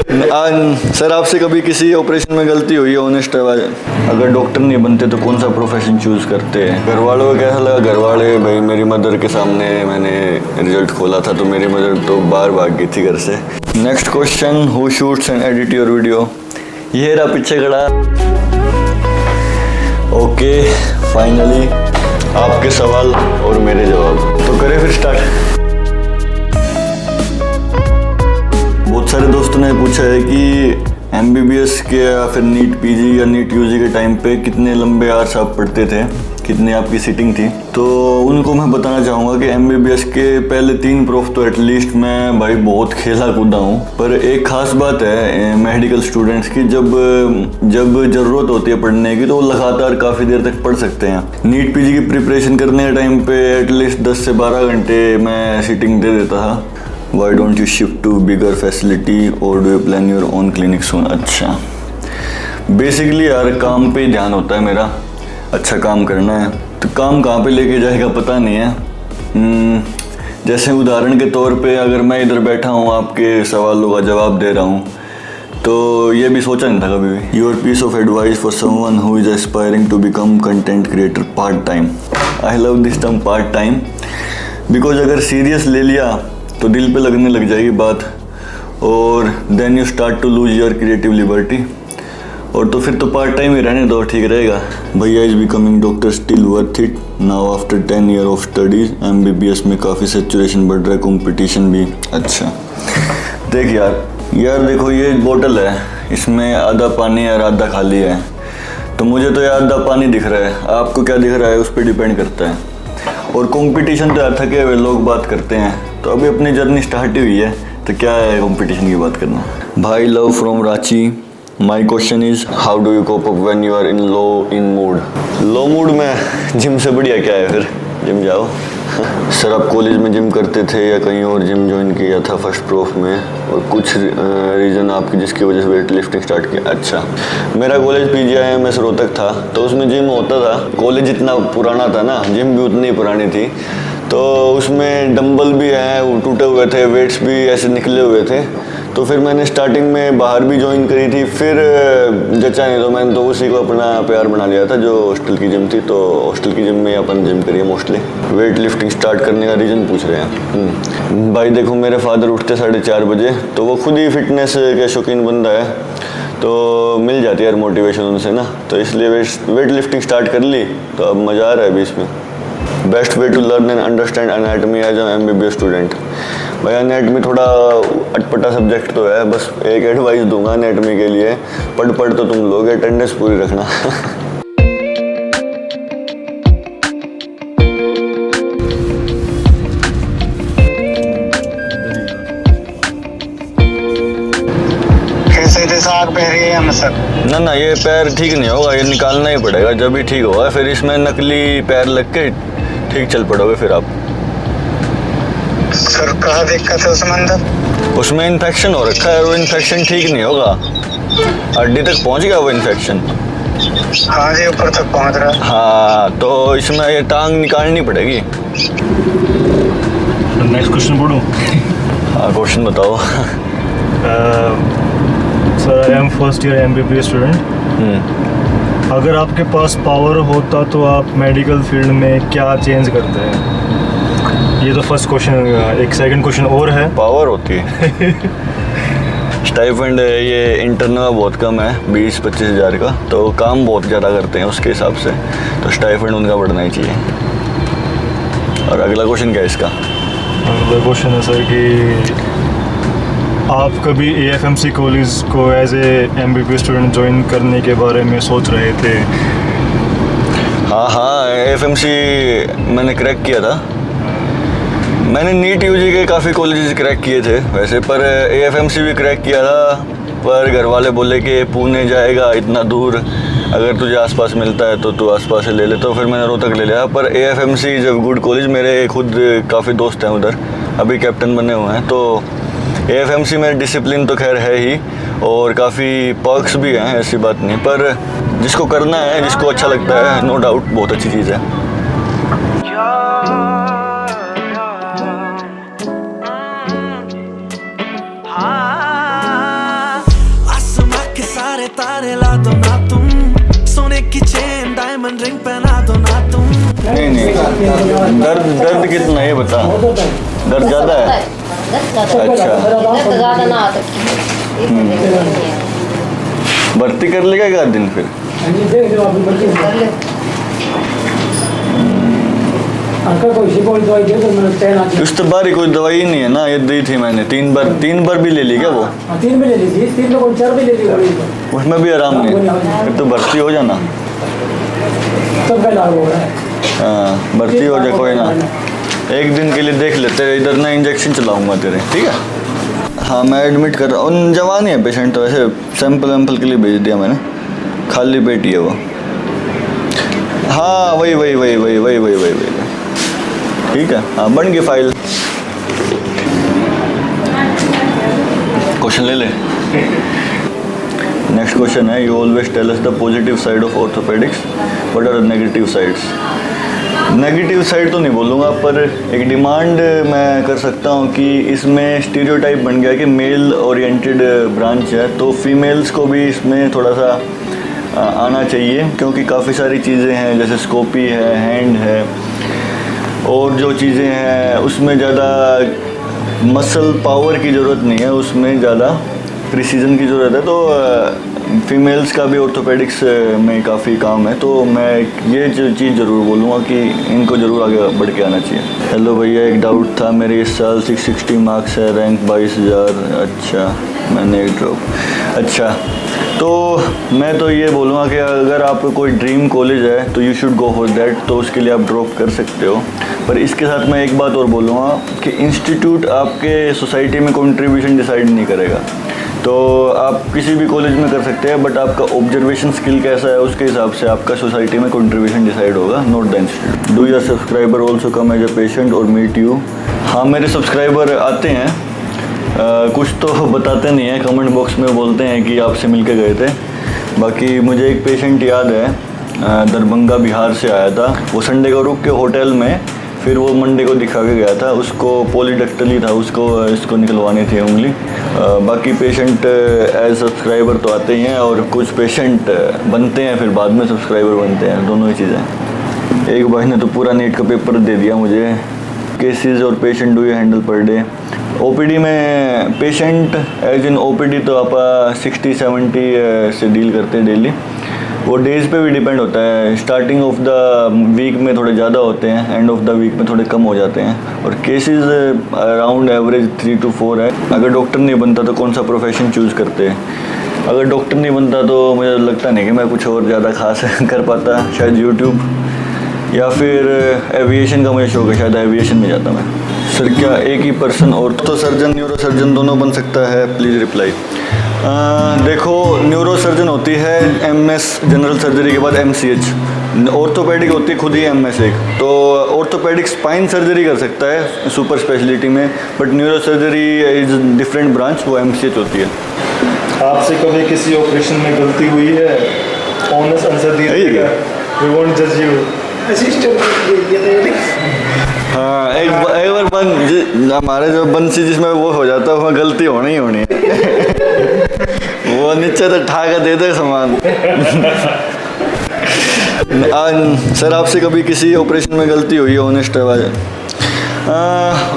Sir आपसे कभी किसी ऑपरेशन में गलती हुई है? ऑनेस्ट है। अगर डॉक्टर नहीं बनते तो कौन सा प्रोफेशन चूज करते हैं? घर वालों को कैसा लगा? घर वाले भाई मेरी मदर के सामने मैंने रिजल्ट खोला था तो मेरी मदर तो बाहर भाग गई थी घर से। Next question, who shoots and edit your video? ये रहा पीछे खड़ा। ओके फाइनली आपके सवाल और मेरे जवाब, तो करें फिर स्टार्ट। बहुत सारे दोस्तों ने पूछा है कि MBBS के या फिर नीट पीजी या नीट यूजी के टाइम पे कितने लंबे आवर्स आप पढ़ते थे, कितनी आपकी सीटिंग थी। तो उनको मैं बताना चाहूँगा कि MBBS के पहले 3 प्रूफ तो एटलीस्ट मैं भाई बहुत खेला कूदा हूँ। पर एक ख़ास बात है मेडिकल स्टूडेंट्स की, जब ज़रूरत होती है पढ़ने की तो वो लगातार काफ़ी देर तक पढ़ सकते हैं। नीट पीजी की प्रिपरेशन करने के टाइम पे एटलीस्ट 10 से 12 घंटे मैं सीटिंग दे देता था। Why don't you shift to bigger facility or do you plan your own clinic soon? अच्छा, बेसिकली यार काम पे ध्यान होता है मेरा, अच्छा काम करना है। तो काम कहाँ पे लेके जाएगा पता नहीं है। जैसे उदाहरण के तौर पे अगर मैं इधर बैठा हूँ आपके सवालों का जवाब दे रहा हूँ तो ये भी सोचा नहीं था कभी भी। Your piece of advice for someone who is aspiring to become content creator part time. I love this term part time because अगर सीरियस ले लिया तो दिल पे लगने लग जाएगी बात और then you start to lose your creative liberty. और तो फिर तो पार्ट टाइम ही रहने दो, ठीक रहेगा। भैया is becoming doctor still worth it now after 10 year of studies? MBBS में काफ़ी सेचुरेशन बढ़ रहा है, कंपटीशन भी। अच्छा देख यार देखो ये बोतल है, इसमें आधा पानी है और आधा खाली है। तो मुझे तो यार आधा पानी दिख रहा है, आपको क्या दिख रहा है उस पर डिपेंड करता है। और कंपटीशन तो यार थके हुए लोग बात करते हैं, तो अभी अपनी जर्नी स्टार्ट ही हुई है तो क्या है कंपटीशन की बात करना। भाई love from Ranchi, my question is how do you cope up when you are in mood? Low mood में जिम से बढ़िया क्या है, फिर जिम जाओ। सर आप कॉलेज में जिम करते थे या कहीं और जिम ज्वाइन किया था फर्स्ट प्रूफ में, और कुछ रीज़न आपकी जिसकी वजह से वेट लिफ्टिंग स्टार्ट किया? अच्छा, मेरा कॉलेज PGIMS रोहतक था तो उसमें जिम होता था। कॉलेज इतना पुराना था ना, जिम भी उतनी पुरानी थी, तो उसमें डंबल भी हैं टूटे हुए थे, वेट्स भी ऐसे निकले हुए थे। तो फिर मैंने स्टार्टिंग में बाहर भी ज्वाइन करी थी, फिर जचा नहीं तो मैंने तो उसी को अपना प्यार बना लिया था जो हॉस्टल की जिम थी। तो हॉस्टल की जिम में अपन जिम करिए मोस्टली। वेट लिफ्टिंग स्टार्ट करने का रीज़न पूछ रहे हैं। भाई देखो मेरे फादर उठते 4:30 बजे, तो वो खुद ही फिटनेस के शौकीन बंदा है, तो मिल जाती है यार मोटिवेशन उनसे ना, तो इसलिए वेट लिफ्टिंग स्टार्ट कर ली। तो अब मज़ा आ रहा है अभी इसमें। Best way to learn and understand anatomy as a MBBS student? भाई एनाटमी थोड़ा अटपटा सब्जेक्ट तो है, बस एक एडवाइस दूंगा एनाटमी के लिए, पढ़ तो तुम लोग अटेंडेंस पूरी रखना। ना ये पैर ठीक नहीं होगा, ये निकालना ही पड़ेगा, जब भी ठीक होगा। फिर इसमें नकली पैर लग के ठीक चल पड़ोगे फिर आप। सर कहाँ दिक्कत है उसमें अंदर? उसमें इन्फेक्शन हो रखा है, वो इन्फेक्शन ठीक नहीं होगा, हड्डी तक पहुंच गया वो इन्फेक्शन। हाँ जी ऊपर तक पहुंच रहा है। हाँ तो इसमें ये टांग निकालनी पड़ेगी। नेक्स्ट क्वेश्चन पढ़ूं? हाँ क्वेश्चन बताओ। Sir I am first year MBBS student. अगर आपके पास पावर होता तो आप मेडिकल फील्ड में क्या चेंज करते हैं? ये तो फर्स्ट क्वेश्चन। एक सेकंड क्वेश्चन और है। पावर होती है स्टाइपेंड ये इंटरनल में बहुत कम है, 20-25 हज़ार का, तो काम बहुत ज़्यादा करते हैं उसके हिसाब से, तो स्टाइपेंड उनका बढ़ना ही चाहिए। और अगला क्वेश्चन क्या है इसका? अगला क्वेश्चन है सर कि आप कभी AFMC कॉलेज को as a MBBS student join करने के बारे में सोच रहे थे? हाँ AFMC मैंने क्रैक किया था। मैंने नीट यूजी के काफ़ी कॉलेजेस क्रैक किए थे वैसे, पर AFMC भी क्रैक किया था, पर घर वाले बोले कि पुणे जाएगा इतना दूर, अगर तुझे आसपास मिलता है तो तू आसपास से ले ले, तो फिर मैंने रोहतक ले लिया। पर AFMC is a good college, मेरे खुद काफ़ी दोस्त हैं उधर, अभी कैप्टन बने हुए हैं। तो AFMC में डिसिप्लिन तो खैर है ही, और काफ़ी पर्क्स भी हैं, ऐसी बात नहीं, पर जिसको करना है, जिसको अच्छा लगता है, नो डाउट बहुत अच्छी चीज़ है। तारे ला दो ना तुम, सोने की चेन डायमंड रिंग पहना दो ना तुम। नहीं नहीं, दर्द कितना है ये बता। दर्द ज़्यादा है? अच्छा, ज़्यादा ना आता। भर्ती कर लेगा एक आध दिन फिर? इस तो बारी कोई दवाई नहीं है ना, ये दी थी मैंने 3 बार भी ले ली क्या वो? 3 भी ले ली थी, 3 लोगों 4 भी ले ली। उसमें भी आराम नहीं, फिर तो भर्ती हो जाना। सबका लाभ हो रहा है। हाँ भर्ती हो जाए, कोई ना, एक दिन के लिए देख लेते, इधर ना इंजेक्शन चलाऊंगा तेरे, ठीक है? हाँ मैं एडमिट कर रहा हूँ, जवान ही है पेशेंट, तो वैसे सैंपल के लिए भेज दिया मैंने, खाली पेट ही है वो। हाँ वही, ठीक है, हाँ बन गई फाइल। क्वेश्चन ले ले। नेक्स्ट क्वेश्चन है, you always tell us the positive side of orthopaedics, what are the negative sides? Negative side तो नहीं बोलूँगा, पर एक डिमांड मैं कर सकता हूँ कि इसमें स्टीरियोटाइप बन गया कि मेल ओरिएंटेड ब्रांच है, तो फीमेल्स को भी इसमें थोड़ा सा आना चाहिए, क्योंकि काफ़ी सारी चीज़ें हैं, जैसे स्कोपी है, हैंड है, और जो चीज़ें हैं उसमें ज़्यादा मसल पावर की ज़रूरत नहीं है, उसमें ज़्यादा प्रिसीजन की ज़रूरत है। तो फीमेल्स का भी ऑर्थोपेडिक्स में काफ़ी काम है, तो मैं ये चीज़ ज़रूर बोलूँगा कि इनको ज़रूर आगे बढ़ के आना चाहिए। हेलो भैया, एक डाउट था, मेरे इस साल 660 मार्क्स है, रैंक 22,000। अच्छा, मैंने एक ड्रॉप। अच्छा, तो मैं तो ये बोलूँगा कि अगर आपका कोई ड्रीम कॉलेज है तो you should go for that, तो उसके लिए आप ड्रॉप कर सकते हो। पर इसके साथ मैं एक बात और बोलूँगा कि इंस्टीट्यूट आपके सोसाइटी में कंट्रीब्यूशन डिसाइड नहीं करेगा। तो आप किसी भी कॉलेज में कर सकते हैं, बट आपका ऑब्जर्वेशन स्किल कैसा है उसके हिसाब से आपका सोसाइटी में कंट्रीब्यूशन डिसाइड होगा, not the institute. Do your subscriber also come as a patient और मीट यू? हाँ, मेरे सब्सक्राइबर आते हैं, कुछ तो बताते नहीं हैं, कमेंट बॉक्स में बोलते हैं कि आपसे मिल के गए थे। बाकी मुझे एक पेशेंट याद है, दरभंगा बिहार से आया था, वो संडे को रुक के होटल में, फिर वो मंडे को दिखा के गया था, उसको पॉलीडेक्टली था, इसको निकलवानी थी उंगली। बाकी पेशेंट एज सब्सक्राइबर तो आते ही हैं, और कुछ पेशेंट बनते हैं फिर बाद में सब्सक्राइबर बनते हैं, दोनों ही चीज़ें। एक भाई ने तो पूरा नीट का पेपर दे दिया मुझे। केसेस और patient do you handle per day? OPD में पेशेंट एज इन ओपीडी तो आप 60-70 से डील करते हैं डेली। वो डेज़ पे भी डिपेंड होता है, स्टार्टिंग ऑफ द वीक में थोड़े ज़्यादा होते हैं, एंड ऑफ द वीक में थोड़े कम हो जाते हैं, और केसेस अराउंड एवरेज 3 to 4 है। अगर डॉक्टर नहीं बनता तो कौन सा प्रोफेशन चूज़ करते हैं? अगर डॉक्टर नहीं बनता तो मुझे लगता नहीं कि मैं कुछ और ज़्यादा खास कर पाता, शायद यूट्यूब, या फिर एविएशन का मुझे शौक है, शायद एविएशन में जाता मैं। सर क्या एक ही person ortho surgeon neuro surgeon दोनों बन सकता है? Please reply. देखो, न्यूरो सर्जन होती है एमएस जनरल सर्जरी के बाद एमसीएच, ऑर्थोपेडिक होती है खुद ही एमएस एक। तो ऑर्थोपेडिक स्पाइन सर्जरी कर सकता है सुपर स्पेशलिटी में, but neuro surgery is different branch, वो एमसीएच होती है। आपसे कभी किसी ऑपरेशन में गलती हुई है? ऑनेस्ट आंसर दीजिएगा, वी वोंट जज यू। हाँ, एक बार हमारे जो बंसी जिसमें वो हो जाता है, वहाँ गलती होनी ही होनी है। वो नीचे तो ठाका दे दे सामान। सर आपसे कभी किसी ऑपरेशन में गलती हुई है? ऑनेस्ट आवाज़।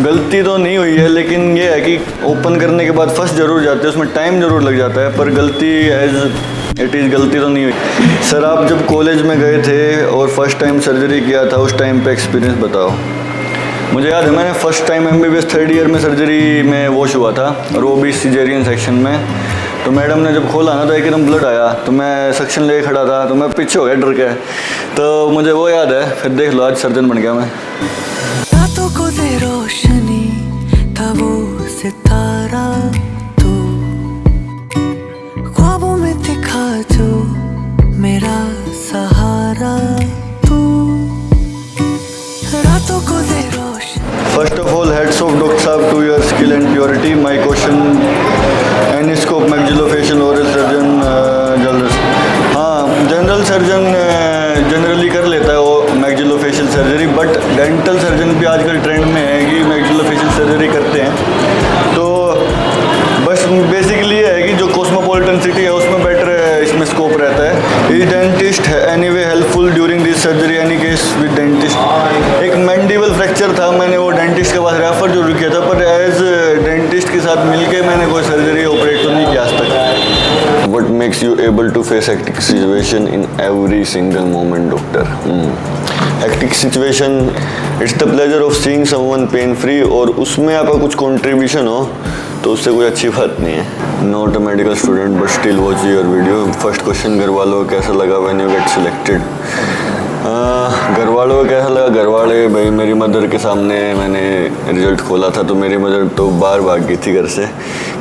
गलती तो नहीं हुई है, लेकिन ये है कि ओपन करने के बाद फंस जरूर जाते हैं, उसमें टाइम ज़रूर लग जाता है, पर गलती एज इट इज़ गलती तो नहीं हुई। सर आप जब कॉलेज में गए थे और फर्स्ट टाइम सर्जरी किया था, उस टाइम पे एक्सपीरियंस बताओ। मुझे याद है, मैंने first time MBBS 3rd year में सर्जरी में वॉश हुआ था, और वो भी सिजेरियन सेक्शन में। तो मैडम ने जब खोला ना तो एकदम ब्लड आया, तो मैं सेक्शन ले खड़ा था, तो मैं पीछे हो गया डर के। तो मुझे वो याद है, फिर देख लो आज सर्जन बन गया मैं। रातों को दे रोशनी था वो सितारा, तू ख्वाबों में दिखा जो मेरा सहारा, तू रातों को दे रोशनी। First of all hats off doctor साहब to your skill and purity. My question, any scope maxillofacial oral surgeon general? हाँ, जनरल सर्जन जनरली कर लेता है वो maxillofacial surgery, but dental surgeon भी आजकल ट्रेंड में है कि मैक्सिलोफेशियल सर्जरी करते हैं। तो स्कोप रहता है। Is dentist anyway helpful during this surgery any case with dentist. एक मैंडिबल फ्रैक्चर था, मैंने वो डेंटिस्ट के पास रेफर जरूर किया था, पर एज डेंटिस्ट के साथ मिलके मैंने कोई सर्जरी ऑपरेट तो नहीं किया आज तक। What makes you able to face hectic situation in every single moment, doctor? Hectic situation, it's the pleasure of seeing someone pain free, और उसमें आपका कुछ कंट्रीब्यूशन हो तो उससे कोई अच्छी बात नहीं है। Not a medical student but still watch your video. First question, घर वालों को कैसा लगा व्हेन यू गेट सिलेक्टेड? घर वालों को कैसा लगा? घर वाले भाई, मेरी मदर के सामने मैंने रिजल्ट खोला था तो मेरी मदर तो बार भाग गई थी घर से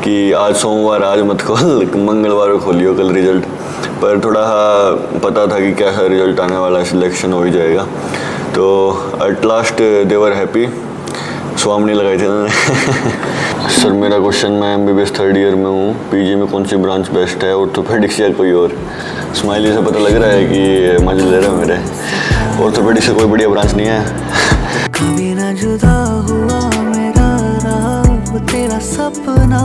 कि आज सोमवार, आज मत खोल, मंगलवार को खोलियो कल रिजल्ट। पर थोड़ा पता था कि कैसा रिजल्ट आने वाला है, सिलेक्शन हो ही जाएगा। तो at last they were happy. स्वामी लगाई थी उन्होंने। सर मेरा क्वेश्चन, मैं MBBS 3rd ईयर में हूँ, PG में कौन सी ब्रांच बेस्ट है, ऑर्थोपेडिक्स या कोई और? स्माइली से पता लग रहा है कि मजे ले रहे हैं मेरे। ऑर्थोपेडिक्स से कोई बढ़िया ब्रांच नहीं है। कभी ना जुदा हुआ मेरा रहा वो तेरा सपना,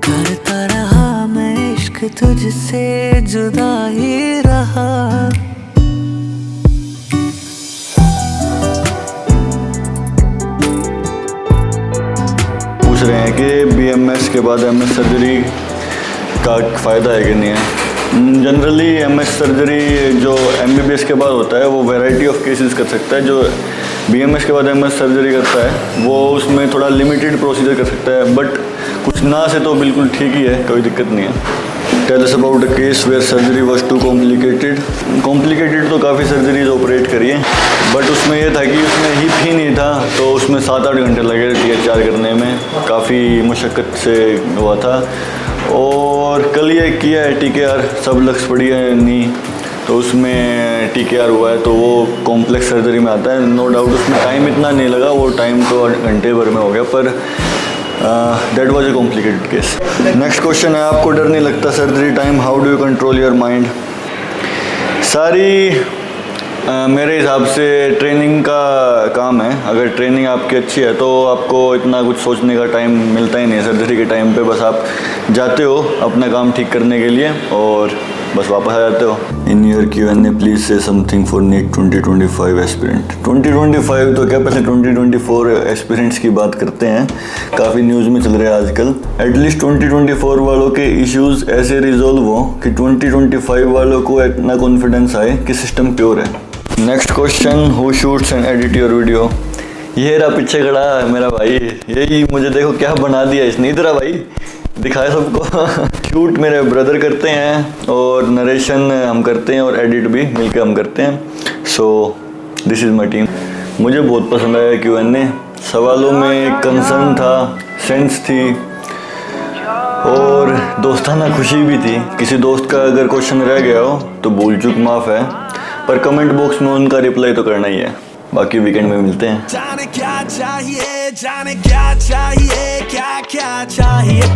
करता रहा मैं इश्क तुझसे जुदा ही रहा। पूछ रहे हैं कि BMS के बाद MS सर्जरी का फ़ायदा है कि नहीं है। जनरली MS सर्जरी जो MBBS के बाद होता है वो वैरायटी ऑफ केसेस कर सकता है। जो BMS के बाद MS सर्जरी करता है वो उसमें थोड़ा लिमिटेड प्रोसीजर कर सकता है, बट कुछ ना से तो बिल्कुल ठीक ही है, कोई दिक्कत नहीं है। Tell us about a case where surgery was too complicated. Complicated तो काफ़ी सर्जरीज ऑपरेट करी है, बट उसमें ये था कि उसमें हिप ही नहीं था, तो उसमें 7-8 घंटे लगे THR करने में, काफ़ी मुशक्क़त से हुआ था। और कल ये किया है TKR, सब लक्स पड़ी है नहीं, तो उसमें TKR हुआ है, तो वो कॉम्प्लेक्स सर्जरी में आता है। नो डाउट उसमें टाइम इतना नहीं लगा, वो टाइम तो घंटे भर में हो गया, पर that was a complicated case. Next question है, आपको डर नहीं लगता surgery time? How do you control your mind? सारी मेरे हिसाब से ट्रेनिंग का काम है। अगर ट्रेनिंग आपकी अच्छी है तो आपको इतना कुछ सोचने का टाइम मिलता ही नहीं है सर्जरी के टाइम पे। बस आप जाते हो अपना काम ठीक करने के लिए और बस वापस आ जाते हो। इन योर Q&A प्लीज से समथिंग फॉर NEET 2025 एस्पिरेंट। 2025 तो क्या, पहले 2024 एस्पिरेंट्स की बात करते हैं। काफ़ी न्यूज़ में चल रहे हैं आजकल। एटलीस्ट 2024 वालों के इश्यूज ऐसे रिजोल्व हो कि 2025 वालों को इतना कॉन्फिडेंस आए कि सिस्टम प्योर है। Next question, who shoots and edit your video? ये रहा पीछे खड़ा है मेरा भाई, यही मुझे देखो क्या बना दिया इसने। इधर भाई दिखाया सबको। शूट मेरे ब्रदर करते हैं और नरेशन हम करते हैं और एडिट भी मिलकर हम करते हैं। So this is my team. मुझे बहुत पसंद आया Q&A। सवालों में कंसर्न था, सेंस थी और दोस्ताना खुशी भी थी। किसी दोस्त का अगर क्वेश्चन रह गया हो तो भूल चूक माफ़ है, पर कमेंट बॉक्स में उनका रिप्लाई तो करना ही है। बाकी वीकेंड में मिलते हैं। जाने क्या चाहिए, जाने क्या चाहिए, क्या क्या चाहिए।